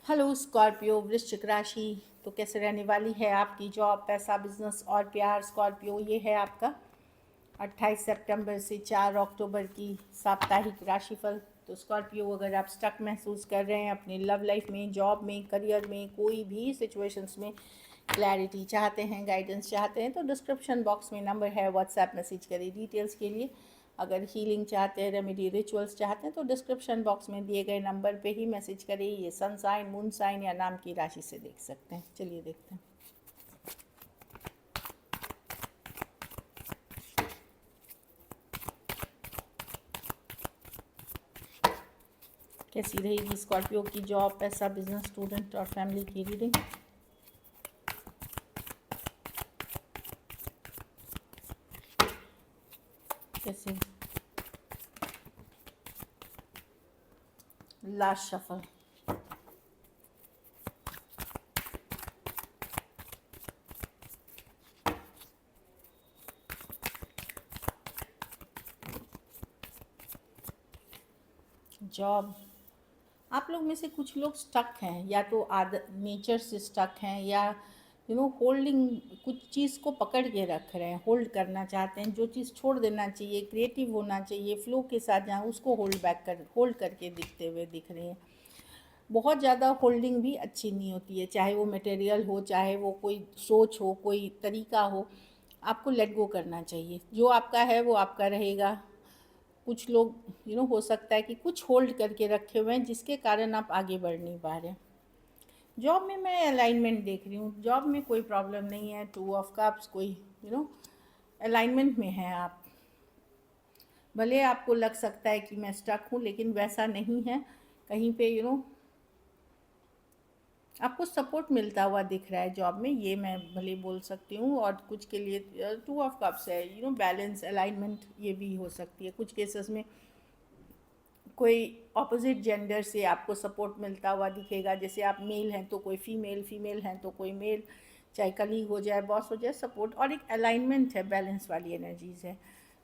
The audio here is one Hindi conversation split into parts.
हेलो स्कॉर्पियो वृश्चिक राशि। तो कैसे रहने वाली है आपकी जॉब, पैसा, बिजनेस और प्यार। स्कॉर्पियो, ये है आपका 28 सितंबर से 4 अक्टूबर की साप्ताहिक राशिफल। तो स्कॉर्पियो, अगर आप स्टक महसूस कर रहे हैं अपने लव लाइफ में, जॉब में, करियर में, कोई भी सिचुएशंस में क्लैरिटी चाहते हैं, गाइडेंस चाहते हैं, तो डिस्क्रिप्शन बॉक्स में नंबर है, व्हाट्सएप मैसेज करिए डिटेल्स के लिए। अगर हीलिंग चाहते हैं, रेमेडी, रिचुअल्स चाहते हैं, तो डिस्क्रिप्शन बॉक्स में दिए गए नंबर पे ही मैसेज करिए। ये सन साइन, मून साइन या नाम की राशि से देख सकते हैं। चलिए देखते हैं कैसी रहेगी स्कॉर्पियो की जॉब, पैसा, बिजनेस, स्टूडेंट और फैमिली की रीडिंग। कैसी लास्ट शफल। जॉब, आप लोग में से कुछ लोग स्टक हैं, या तो नेचर से स्टक हैं, या होल्डिंग, कुछ चीज़ को पकड़ के रख रहे हैं, होल्ड करना चाहते हैं। जो चीज़ छोड़ देना चाहिए, क्रिएटिव होना चाहिए, फ्लो के साथ जहाँ, उसको होल्ड करके दिखते हुए दिख रही हैं। बहुत ज़्यादा होल्डिंग भी अच्छी नहीं होती है, चाहे वो मटेरियल हो, चाहे वो कोई सोच हो, कोई तरीका हो। आपको लेट गो करना चाहिए। जो आपका है वो आपका रहेगा। कुछ लोग हो सकता है कि कुछ होल्ड करके रखे हुए हैं, जिसके कारण आप आगे बढ़ नहीं पा रहे हैं। जॉब में मैं अलाइनमेंट देख रही हूँ, जॉब में कोई प्रॉब्लम नहीं है। 2 ऑफ कप्स, कोई अलाइनमेंट में है आप। भले आपको लग सकता है कि मैं स्टक हूँ, लेकिन वैसा नहीं है। कहीं पे आपको सपोर्ट मिलता हुआ दिख रहा है जॉब में, ये मैं भले बोल सकती हूँ। और कुछ के लिए 2 ऑफ कप्स है, बैलेंस, अलाइनमेंट, ये भी हो सकती है कुछ केसेस में। कोई ऑपोजिट जेंडर से आपको सपोर्ट मिलता हुआ दिखेगा। जैसे आप मेल हैं तो कोई फीमेल, फीमेल हैं तो कोई मेल, चाहे कलीग हो जाए, बॉस हो जाए, सपोर्ट और एक अलाइनमेंट है, बैलेंस वाली एनर्जीज है।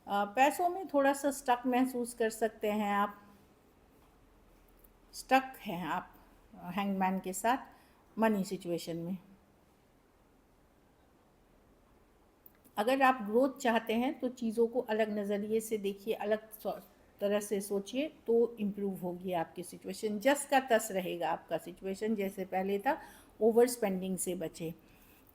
पैसों में थोड़ा सा स्टक महसूस कर सकते हैं आप। स्टक हैं आप हैंगमैन के साथ मनी सिचुएशन में। अगर आप ग्रोथ चाहते हैं तो चीज़ों को अलग नज़रिए से देखिए, अलग तरह से सोचिए, तो इम्प्रूव होगी आपकी सिचुएशन। जस का तस रहेगा आपका सिचुएशन, जैसे पहले था। ओवर स्पेंडिंग से बचे।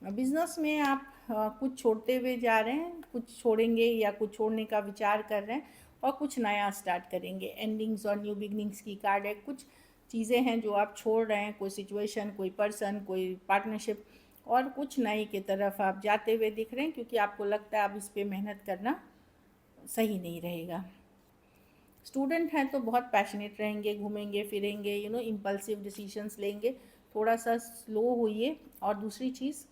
बिजनेस में आप कुछ छोड़ते हुए जा रहे हैं, कुछ छोड़ेंगे या कुछ छोड़ने का विचार कर रहे हैं, और कुछ नया स्टार्ट करेंगे। एंडिंग्स और न्यू बिगनिंग्स की कार्ड है। कुछ चीज़ें हैं जो आप छोड़ रहे हैं, कोई सिचुएशन, कोई पर्सन, कोई पार्टनरशिप, और कुछ नए की तरफ आप जाते हुए दिख रहे हैं, क्योंकि आपको लगता है अब इस पर मेहनत करना सही नहीं रहेगा। स्टूडेंट हैं तो बहुत पैशनेट रहेंगे, घूमेंगे फिरेंगे, इम्पल्सिव डिसीजंस लेंगे। थोड़ा सा स्लो होइए। और दूसरी चीज़,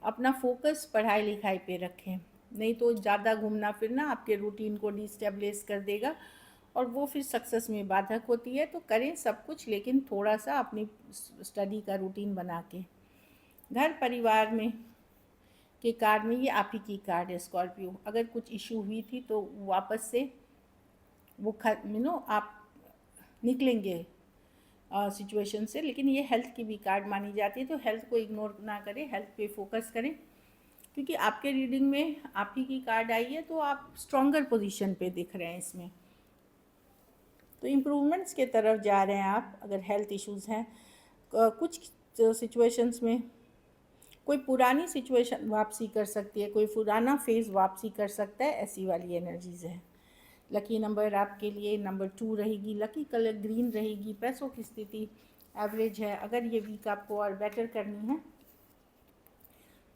अपना फोकस पढ़ाई लिखाई पे रखें, नहीं तो ज़्यादा घूमना फिरना आपके रूटीन को डिस्टेबलिश कर देगा, और वो फिर सक्सेस में बाधक होती है। तो करें सब कुछ, लेकिन थोड़ा सा अपनी स्टडी का रूटीन बना के। घर परिवार में के कार्ड में ये आप ही की कार्ड है स्कॉर्पियो। अगर कुछ इशू हुई थी तो वापस से वो आप निकलेंगे सिचुएशन से। लेकिन ये हेल्थ की भी कार्ड मानी जाती है, तो हेल्थ को इग्नोर ना करें, हेल्थ पे फोकस करें। क्योंकि आपके रीडिंग में आप ही की कार्ड आई है, तो आप स्ट्रॉन्गर पोजीशन पे दिख रहे हैं इसमें। तो इम्प्रूवमेंट्स के तरफ जा रहे हैं आप। अगर हेल्थ इश्यूज़ हैं, कुछ सिचुएशंस में कोई पुरानी सिचुएशन वापसी कर सकती है, कोई पुराना फेज़ वापसी कर सकता है, ऐसी वाली एनर्जीज़ है। लकी नंबर आपके लिए नंबर 2 रहेगी। लकी कलर ग्रीन रहेगी। पैसों की स्थिति एवरेज है। अगर ये वीक आपको और बेटर करनी है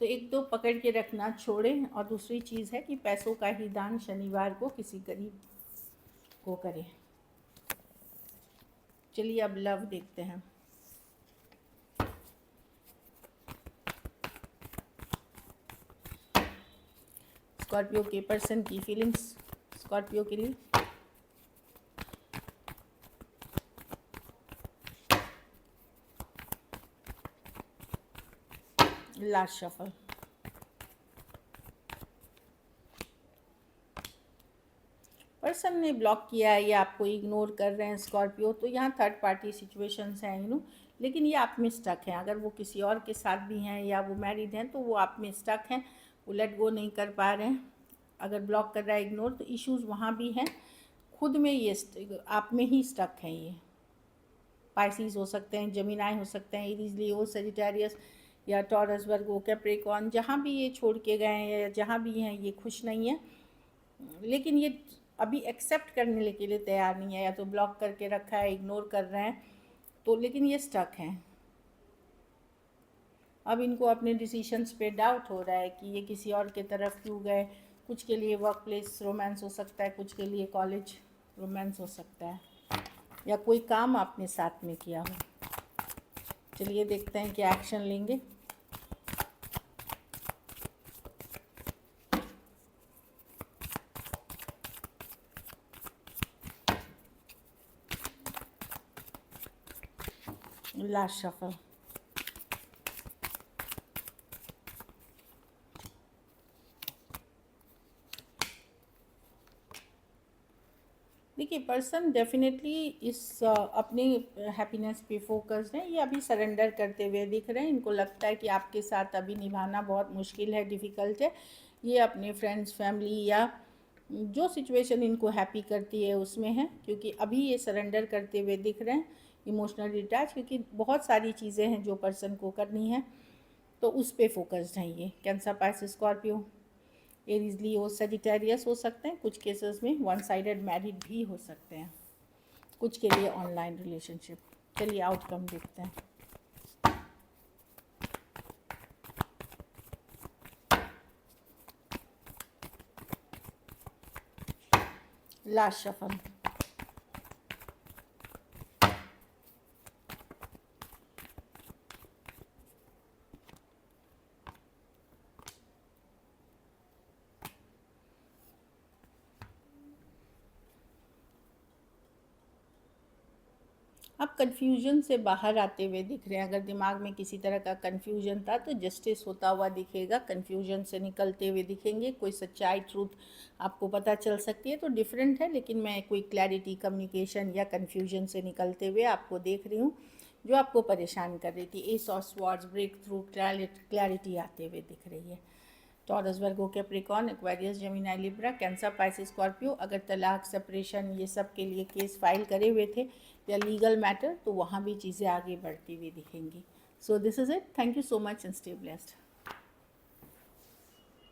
तो एक तो पकड़ के रखना छोड़ें, और दूसरी चीज़ है कि पैसों का ही दान शनिवार को किसी गरीब को करें। चलिए अब लव देखते हैं। स्कॉर्पियो के पर्सन की फीलिंग्स स्कॉर्पियो के लिए। Last shuffle. पर्सन ने ब्लॉक किया है या आपको इग्नोर कर रहे हैं स्कॉर्पियो, तो यहाँ थर्ड पार्टी सिचुएशंस हैं लेकिन ये आप में स्टक हैं। अगर वो किसी और के साथ भी हैं या वो मैरिड हैं तो वो आप में स्टक हैं, वो लेट गो नहीं कर पा रहे हैं। अगर ब्लॉक कर रहा है इग्नोर, तो इश्यूज़ वहाँ भी हैं, खुद में ये आप में ही स्टक हैं। ये पाइसिस हो सकते हैं, जेमिनी हो सकते हैं, एरीज, लियो, सजिटेरियस या टॉरस, वर्गो, कैप्रिकॉर्न, जहाँ भी ये छोड़ के गए हैं या जहाँ भी हैं ये खुश नहीं है, लेकिन ये अभी एक्सेप्ट करने के लिए तैयार नहीं है, या तो ब्लॉक करके रखा है, इग्नोर कर रहे हैं, तो लेकिन ये स्टक हैं। अब इनको अपने डिसीशंस पे डाउट हो रहा है कि ये किसी और के तरफ क्यों गए। कुछ के लिए वर्क प्लेस रोमांस हो सकता है, कुछ के लिए कॉलेज रोमांस हो सकता है, या कोई काम आपने साथ में किया हो। चलिए देखते हैं क्या एक्शन लेंगे। Last shuffle. देखिए, पर्सन डेफिनेटली इस अपने हैप्पीनेस पे फोकस्ड है। ये अभी सरेंडर करते हुए दिख रहे हैं। इनको लगता है कि आपके साथ अभी निभाना बहुत मुश्किल है, डिफ़िकल्ट है। ये अपने फ्रेंड्स, फैमिली या जो सिचुएशन इनको हैप्पी करती है उसमें है, क्योंकि अभी ये सरेंडर करते हुए दिख रहे हैं, इमोशनल डिटैच, क्योंकि बहुत सारी चीज़ें हैं जो पर्सन को करनी है, तो उस पे फोकस्ड हैं ये। कैंसर, पाइसेस, स्कॉर्पियो, एरीज, लियो, सजिटेरियस हो सकते हैं। कुछ केसेस में वन साइडेड मैरिड भी हो सकते हैं, कुछ के लिए ऑनलाइन रिलेशनशिप। चलिए आउटकम देखते हैं। Last shuffle. अब कन्फ्यूजन से बाहर आते हुए दिख रहे हैं। अगर दिमाग में किसी तरह का कन्फ्यूजन था तो जस्टिस होता हुआ दिखेगा, कन्फ्यूजन से निकलते हुए दिखेंगे। कोई सच्चाई, ट्रूथ आपको पता चल सकती है, तो डिफरेंट है, लेकिन मैं कोई क्लैरिटी, कम्युनिकेशन या कन्फ्यूजन से निकलते हुए आपको देख रही हूँ जो आपको परेशान कर रही थी। Ace of swords, breakthrough, clarity आते हुए दिख रही है। Taurus, Virgo, Capricorn, Aquarius, Gemini, Libra, Cancer, Pisces, Scorpio अगर तलाक, सेपरेशन ये सब के लिए केस फाइल करे हुए थे या लीगल मैटर, तो वहाँ भी चीज़ें आगे बढ़ती हुई दिखेंगी। So this is it. Thank you so much and stay blessed.